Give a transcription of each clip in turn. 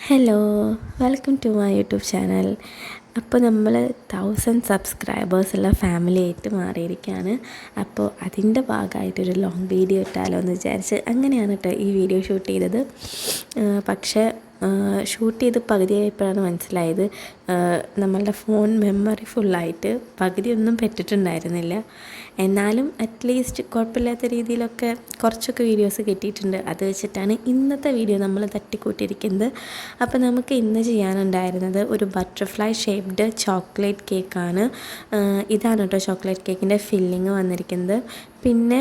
Hello, welcome to my YouTube channel. അപ്പോൾ നമ്മൾ 1000 സബ്സ്ക്രൈബേഴ്സുള്ള family ആയിട്ട് മാറിയിരിക്കുകയാണ്. അപ്പോൾ അതിൻ്റെ ഭാഗമായിട്ടൊരു ലോങ് വീഡിയോ ഇട്ടാലോ എന്ന് വിചാരിച്ച് അങ്ങനെയാണ് കേട്ടോ ഈ വീഡിയോ ഷൂട്ട് ചെയ്തത്. പക്ഷേ ഷൂട്ട് ചെയ്ത് പകുതിയായപ്പോഴാണ് മനസ്സിലായത് നമ്മളുടെ ഫോൺ മെമ്മറി ഫുള്ളായിട്ട് പകുതിയൊന്നും പറ്റിയിട്ടുണ്ടായിരുന്നില്ല. എന്നാലും അറ്റ്ലീസ്റ്റ് കുഴപ്പമില്ലാത്ത രീതിയിലൊക്കെ കുറച്ചൊക്കെ വീഡിയോസ് കിട്ടിയിട്ടുണ്ട്. അത് വെച്ചിട്ടാണ് ഇന്നത്തെ വീഡിയോ നമ്മൾ തട്ടിക്കൂട്ടിയിരിക്കുന്നത്. അപ്പോൾ നമുക്ക് ഇന്ന് ചെയ്യാനുണ്ടായിരുന്നത് ഒരു ബട്ടർഫ്ലൈ ഷേപ്ഡ് ചോക്ലേറ്റ് കേക്കാണ്. ഇതാണ് കേട്ടോ ചോക്ലേറ്റ് കേക്കിൻ്റെ ഫില്ലിങ് വന്നിരിക്കുന്നത്. പിന്നെ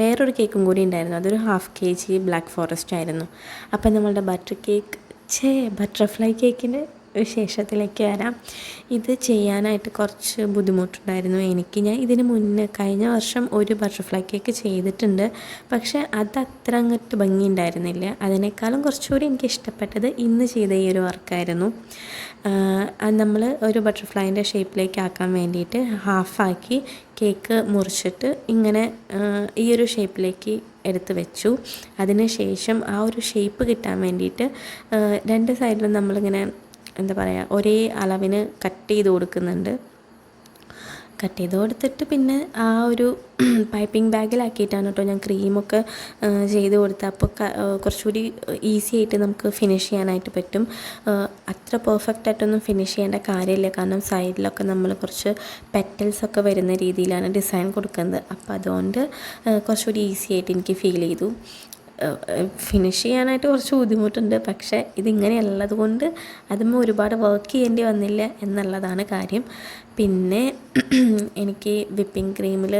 വേറൊരു കേക്കും കൂടി ഉണ്ടായിരുന്നു, അതൊരു 1/2 kg ബ്ലാക്ക് ഫോറസ്റ്റ് ആയിരുന്നു. അപ്പം നമ്മളുടെ ബട്ടർഫ്ലൈ കേക്കിൻ്റെ വിശേഷത്തിലേക്ക് വരാം. ഇത് ചെയ്യാനായിട്ട് കുറച്ച് ബുദ്ധിമുട്ടുണ്ടായിരുന്നു എനിക്ക്. ഞാൻ ഇതിന് മുന്നേ കഴിഞ്ഞ വർഷം ഒരു ബട്ടർഫ്ലൈ കേക്ക് ചെയ്തിട്ടുണ്ട്, പക്ഷേ അത് അത്ര അങ്ങോട്ട് ഭംഗി ഉണ്ടായിരുന്നില്ല. അതിനേക്കാളും കുറച്ചുകൂടി എനിക്ക് ഇഷ്ടപ്പെട്ടത് ഇന്ന് ചെയ്ത ഈ ഒരു വർക്കായിരുന്നു. നമ്മൾ ഒരു ബട്ടർഫ്ലൈൻ്റെ ഷേപ്പിലേക്ക് ആക്കാൻ വേണ്ടിയിട്ട് ഹാഫാക്കി കേക്ക് മുറിച്ചിട്ട് ഇങ്ങനെ ഈ ഒരു ഷേപ്പിലേക്ക് എടുത്ത് വെച്ചു. അതിന് ശേഷം ആ ഒരു ഷേപ്പ് കിട്ടാൻ വേണ്ടിയിട്ട് രണ്ട് സൈഡിലും നമ്മളിങ്ങനെ എന്താ പറയുക, ഒരേ അളവിന് കട്ട് ചെയ്ത് കൊടുക്കുന്നുണ്ട്. കട്ട് ചെയ്ത് കൊടുത്തിട്ട് പിന്നെ ആ ഒരു പൈപ്പിംഗ് ബാഗിലാക്കിയിട്ടാണ് കേട്ടോ ഞാൻ ക്രീമൊക്കെ ചെയ്ത് കൊടുത്തത്. അപ്പോൾ കുറച്ചുകൂടി ഈസി ആയിട്ട് നമുക്ക് ഫിനിഷ് ചെയ്യാനായിട്ട് പറ്റും. അത്ര പെർഫെക്റ്റ് ആയിട്ടൊന്നും ഫിനിഷ് ചെയ്യേണ്ട കാര്യമില്ല, കാരണം സൈഡിലൊക്കെ നമ്മൾ കുറച്ച് പെറ്റൽസൊക്കെ വരുന്ന രീതിയിലാണ് ഡിസൈൻ കൊടുക്കുന്നത്. അപ്പോൾ അതുകൊണ്ട് കുറച്ചുകൂടി ഈസി ആയിട്ട് എനിക്ക് ഫീൽ ചെയ്തു. ഫിനിഷ് ചെയ്യാനായിട്ട് കുറച്ച് ബുദ്ധിമുട്ടുണ്ട്, പക്ഷേ ഇതിങ്ങനെയുള്ളത് കൊണ്ട് അതുമ്പോൾ ഒരുപാട് വർക്ക് ചെയ്യേണ്ടി വന്നില്ല എന്നുള്ളതാണ് കാര്യം. പിന്നെ എനിക്ക് വിപ്പിംഗ് ക്രീമിൽ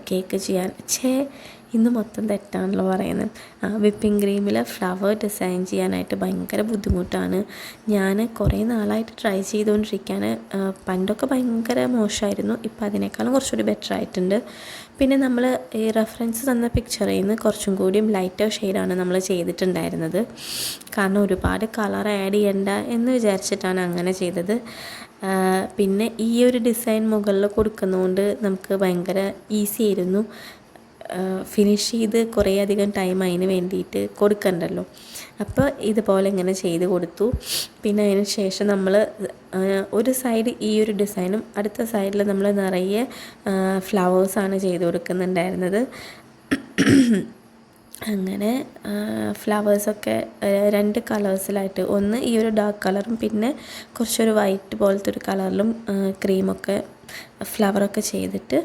കേക്ക് ചെയ്യാൻ ഇന്ന് മൊത്തം തെറ്റാണല്ലോ പറയുന്നത്. വിപ്പിംഗ് ക്രീമിൽ ഫ്ലവർ ഡിസൈൻ ചെയ്യാനായിട്ട് ഭയങ്കര ബുദ്ധിമുട്ടാണ്. ഞാൻ കുറേ നാളായിട്ട് ട്രൈ ചെയ്തുകൊണ്ടിരിക്കുകയാണ്. പണ്ടൊക്കെ ഭയങ്കര മോശമായിരുന്നു, ഇപ്പോൾ അതിനേക്കാളും കുറച്ചുകൂടി ബെറ്റർ ആയിട്ടുണ്ട്. പിന്നെ നമ്മൾ ഈ റെഫറൻസ് തന്ന പിക്ചറിൽ നിന്ന് കുറച്ചും കൂടിയും ലൈറ്റർ ഷെയ്ഡാണ് നമ്മൾ ചെയ്തിട്ടുണ്ടായിരുന്നത്, കാരണം ഒരുപാട് കളർ ആഡ് ചെയ്യണ്ട എന്ന് വിചാരിച്ചിട്ടാണ് അങ്ങനെ ചെയ്തത്. പിന്നെ ഈ ഒരു ഡിസൈൻ മുകളിൽ കൊടുക്കുന്നതുകൊണ്ട് നമുക്ക് ഭയങ്കര ഈസി ആയിരുന്നു. ഫിനിഷ് ചെയ്ത് കുറേ അധികം ടൈം അതിന് വേണ്ടിയിട്ട് കൊടുക്കണ്ടല്ലോ. അപ്പോൾ ഇതുപോലെ ഇങ്ങനെ ചെയ്ത് കൊടുത്തു. പിന്നെ അതിന് ശേഷം നമ്മൾ ഒരു സൈഡ് ഈ ഒരു ഡിസൈനും അടുത്ത സൈഡിൽ നമ്മൾ നിറയെ ഫ്ലവേഴ്സാണ് ചെയ്ത് കൊടുക്കുന്നുണ്ടായിരുന്നത്. അങ്ങനെ ഫ്ലവേഴ്സൊക്കെ 2 കളേഴ്സിലായിട്ട്, ഒന്ന് ഈ ഒരു ഡാർക്ക് കളറും പിന്നെ കുറച്ചൊരു വൈറ്റ് പോലത്തെ ഒരു കളറിലും ക്രീമൊക്കെ ഫ്ലവറൊക്കെ ചെയ്തിട്ട്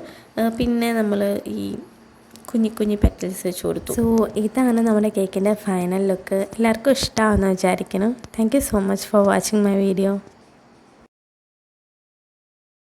പിന്നെ നമ്മൾ ഈ കുഞ്ഞി പെറ്റൽസ് വെച്ച് കൊടുത്തു. സോ ഇതാണ് നമ്മുടെ കേക്കിൻ്റെ ഫൈനൽ ലുക്ക്. എല്ലാവർക്കും ഇഷ്ടമാണെന്ന് വിചാരിക്കണം. Thank you so much for watching my video.